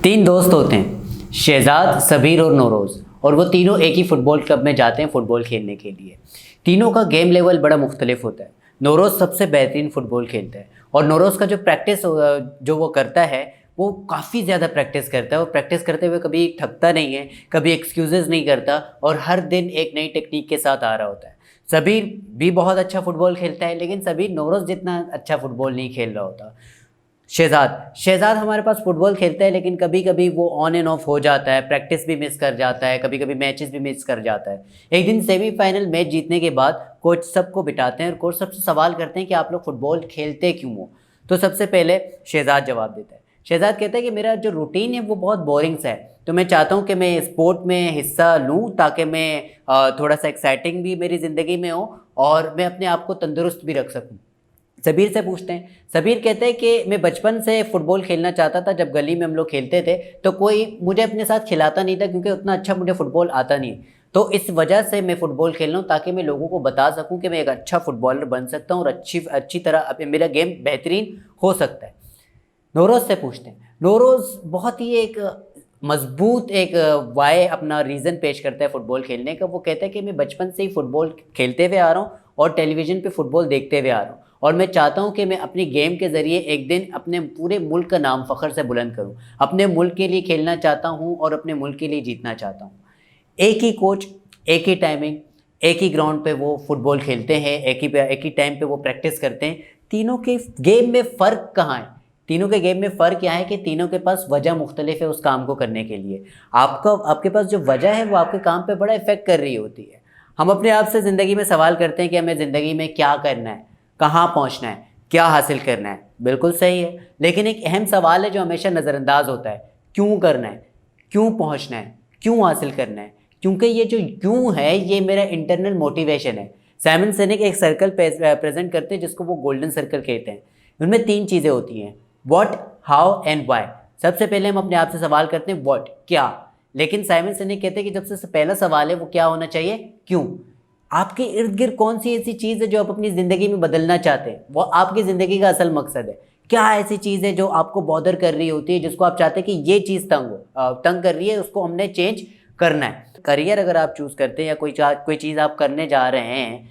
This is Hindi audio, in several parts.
तीन दोस्त होते हैं, शहजाद, सबीर और नौरोज़। और वो तीनों एक ही फ़ुटबॉल क्लब में जाते हैं फ़ुटबॉल खेलने के लिए। तीनों का गेम लेवल बड़ा मुख्तलिफ होता है। नौरोज़ सबसे बेहतरीन फ़ुटबॉल खेलता है और नौरोज़ का जो प्रैक्टिस जो वो करता है वो काफ़ी ज़्यादा प्रैक्टिस करता है और प्रैक्टिस करते हुए कभी थकता नहीं है, कभी एक्सक्यूज़ेज़ नहीं करता और हर दिन एक नई टेक्निक के साथ आ रहा होता है। सबीर भी बहुत अच्छा फ़ुटबॉल खेलता है, लेकिन सबीर नौरोज़ जितना अच्छा फ़ुटबॉल नहीं खेल रहा होता। शहज़ाद हमारे पास फ़ुटबॉल खेलता है, लेकिन कभी कभी वो ऑन एंड ऑफ हो जाता है, प्रैक्टिस भी मिस कर जाता है, कभी कभी मैचेस भी मिस कर जाता है। एक दिन सेमीफाइनल मैच जीतने के बाद कोच सबको बिठाते हैं और कोच सबसे सवाल करते हैं कि आप लोग फ़ुटबॉल खेलते क्यों हो। तो सबसे पहले शहज़ाद जवाब देता है। शहज़ाद कहता है कि मेरा जो रूटीन है वो बहुत बोरिंग सा है, तो मैं चाहता हूँ कि मैं स्पोर्ट में हिस्सा लूँ ताकि मैं थोड़ा सा एक्साइटिंग भी मेरी ज़िंदगी में हो और मैं अपने आप को तंदुरुस्त भी रख सकूँ। सबीर से पूछते हैं। सबीर कहते हैं कि मैं बचपन से फ़ुटबॉल खेलना चाहता था। जब गली में हम लोग खेलते थे तो कोई मुझे अपने साथ खिलाता नहीं था, क्योंकि उतना अच्छा मुझे फ़ुटबॉल आता नहीं। तो इस वजह से मैं फ़ुटबॉल खेल रहा हूँ ताकि मैं लोगों को बता सकूँ कि मैं एक अच्छा फ़ुटबॉलर बन सकता हूँ और अच्छी अच्छी तरह मेरा गेम बेहतरीन हो सकता है। नौरोज़ से पूछते हैं। नौरोज़ बहुत ही एक मजबूत एक वाई अपना रीज़न पेश करता है फ़ुटबॉल खेलने का। वो कहता है कि मैं बचपन से ही फ़ुटबॉल खेलते हुए आ रहा हूँ और टेलीविज़न पे फ़ुटबॉल देखते हुए आ रहा हूँ और मैं चाहता हूँ कि मैं अपनी गेम के ज़रिए एक दिन अपने पूरे मुल्क का नाम फ़ख्र से बुलंद करूँ। अपने मुल्क के लिए खेलना चाहता हूँ और अपने मुल्क के लिए जीतना चाहता हूँ। एक ही कोच, एक ही टाइमिंग, एक ही ग्राउंड पे वो फ़ुटबॉल खेलते हैं, एक ही टाइम पे वो प्रैक्टिस करते हैं। तीनों के गेम में फ़र्क कहाँ है? तीनों के गेम में फ़र्क क्या है कि तीनों के पास वजह मुख्तलिफ है उस काम को करने के लिए। आपके पास जो वजह है वो आपके काम पे बड़ा इफ़ेक्ट कर रही होती है। हम अपने आप से ज़िंदगी में सवाल करते हैं कि हमें ज़िंदगी में क्या करना है, कहाँ पहुँचना है, क्या हासिल करना है। बिल्कुल सही है, लेकिन एक अहम सवाल है जो हमेशा नज़रअंदाज होता है, क्यों करना है, क्यों पहुँचना है, क्यों हासिल करना है। क्योंकि ये जो क्यों है ये मेरा इंटरनल मोटिवेशन है। साइमन सिनेक एक सर्कल प्रेजेंट करते हैं जिसको वो गोल्डन सर्कल कहते हैं। उनमें तीन चीज़ें होती हैं, व्हाट, हाउ एंड व्हाई। सबसे पहले हम अपने आप से सवाल करते हैं व्हाट, क्या, लेकिन साइमन सिनेक कहते हैं कि जब से पहला सवाल है वो क्या होना चाहिए, क्यों। आपके इर्द गिर्द कौन सी ऐसी चीज़ है जो आप अपनी ज़िंदगी में बदलना चाहते हैं, वो आपकी ज़िंदगी का असल मकसद है। क्या ऐसी चीज़ है जो आपको बॉदर कर रही होती है, जिसको आप चाहते हैं कि ये चीज़ तंग कर रही है, उसको हमने चेंज करना है। करियर अगर आप चूज़ करते हैं या कोई चीज़ आप करने जा रहे हैं,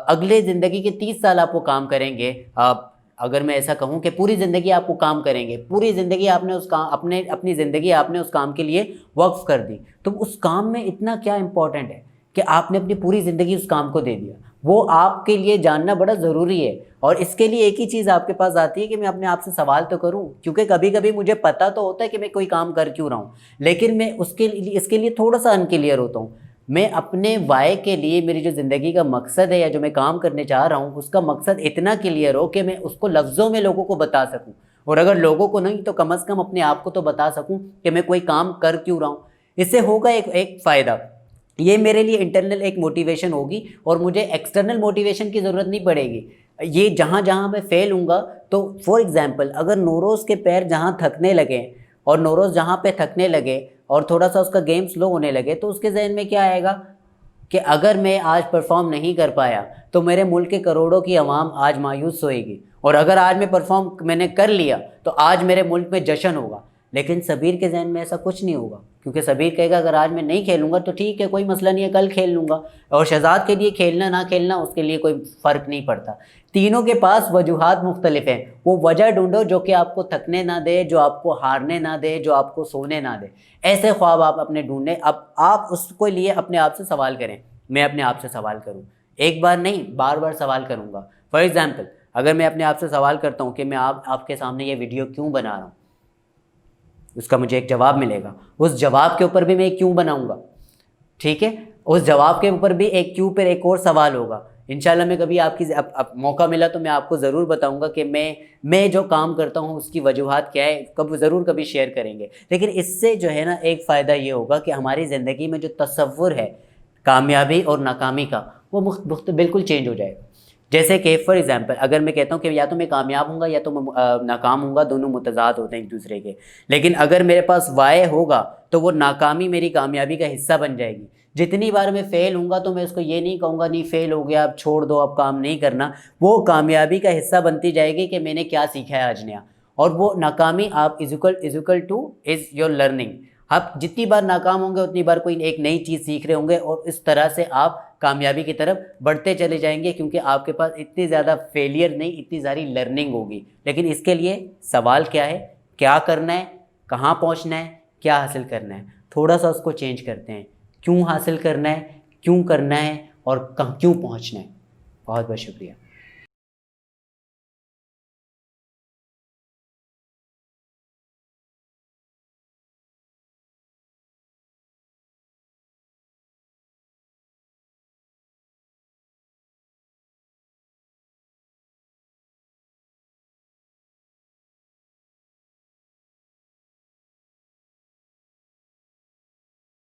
अगले ज़िंदगी के 30 साल आप वो काम करेंगे। अगर मैं ऐसा कहूँ कि पूरी ज़िंदगी आप वो काम करेंगे, पूरी ज़िंदगी आपने उस काम अपनी ज़िंदगी आपने उस काम के लिए वक्फ कर दी, तो उस काम में इतना क्या इम्पोर्टेंट है कि आपने अपनी पूरी ज़िंदगी उस काम को दे दिया। वो आपके लिए जानना बड़ा ज़रूरी है। और इसके लिए एक ही चीज़ आपके पास आती है कि मैं अपने आप से सवाल तो करूं, क्योंकि कभी कभी मुझे पता तो होता है कि मैं कोई काम कर क्यों रहा हूं, लेकिन मैं इसके लिए थोड़ा सा अनक्लियर होता हूं। मैं अपने वाई के लिए, मेरी जो ज़िंदगी का मकसद है या जो मैं काम करने चाह रहा हूँ, उसका मकसद इतना क्लियर हो कि मैं उसको लफ्ज़ों में लोगों को बता सकूँ, और अगर लोगों को नहीं तो कम से कम अपने आप को तो बता सकूँ कि मैं कोई काम कर क्यों रहा हूँ। इससे होगा एक फ़ायदा, ये मेरे लिए इंटरनल एक मोटिवेशन होगी और मुझे एक्सटर्नल मोटिवेशन की ज़रूरत नहीं पड़ेगी। ये जहाँ जहाँ मैं फेल हूँगा, तो फॉर एग्ज़ाम्पल अगर नौरोज़ के पैर जहाँ थकने लगे और नौरोज़ जहाँ पे थकने लगे और थोड़ा सा उसका गेम स्लो होने लगे, तो उसके जहन में क्या आएगा कि अगर मैं आज परफॉर्म नहीं कर पाया तो मेरे मुल्क के करोड़ों की आवाम आज मायूस होएगी, और अगर आज मैंने कर लिया तो आज मेरे मुल्क में जश्न होगा। लेकिन सबीर के जहन में ऐसा कुछ नहीं होगा, क्योंकि सबीर कहेगा अगर आज मैं नहीं खेलूंगा तो ठीक है, कोई मसला नहीं है, कल खेल लूँगा। और शहजाद के लिए खेलना ना खेलना उसके लिए कोई फ़र्क नहीं पड़ता। तीनों के पास वजूहात मुख्तलिफ हैं। वो वजह ढूंढो जो कि आपको थकने ना दे, जो आपको हारने ना दे, जो आपको सोने ना दे। ऐसे ख्वाब आप अपने ढूंढें। अब आप उसके लिए अपने आप से सवाल करें। मैं अपने आप से सवाल करूँ, एक बार नहीं बार बार सवाल करूँगा। फॉर एग्ज़ाम्पल अगर मैं अपने आप से सवाल करता हूँ कि मैं आपके सामने ये वीडियो क्यों बना रहा हूँ, उसका मुझे एक जवाब मिलेगा। उस जवाब के ऊपर भी मैं क्यों बनाऊंगा, ठीक है, उस जवाब के ऊपर भी एक क्यों पर एक और सवाल होगा। इंशाल्लाह मैं कभी अब मौका मिला तो मैं आपको ज़रूर बताऊंगा कि मैं जो काम करता हूँ उसकी वजूहात क्या है, ज़रूर कभी शेयर करेंगे। लेकिन इससे जो है ना एक फ़ायदा ये होगा कि हमारी ज़िंदगी में जो तसव्वुर है कामयाबी और नाकामी का, वो बिल्कुल चेंज हो जाएगा। जैसे कि फॉर एग्ज़ाम्पल अगर मैं कहता हूँ कि या तो मैं कामयाब हूँगा या तो मैं नाकाम हूँगा, दोनों मुतज़ाद होते हैं एक दूसरे के। लेकिन अगर मेरे पास वाय होगा तो वो नाकामी मेरी कामयाबी का हिस्सा बन जाएगी। जितनी बार मैं फ़ेल हूँगा तो मैं उसको ये नहीं कहूँगा नहीं फ़ेल हो गया अब छोड़ दो, अब काम नहीं करना। वो कामयाबी का हिस्सा बनती जाएगी कि मैंने क्या सीखा है आज नया। और वो नाकामी आप is equal two is your learning. आप जितनी बार नाकाम होंगे उतनी बार कोई एक नई चीज़ सीख रहे होंगे और इस तरह से आप कामयाबी की तरफ बढ़ते चले जाएंगे, क्योंकि आपके पास इतनी ज़्यादा फेलियर नहीं, इतनी सारी लर्निंग होगी। लेकिन इसके लिए सवाल क्या है, क्या करना है, कहाँ पहुँचना है, क्या हासिल करना है, थोड़ा सा उसको चेंज करते हैं। क्यों हासिल करना है, क्यों करना है और क्यों पहुँचना है। बहुत बहुत शुक्रिया।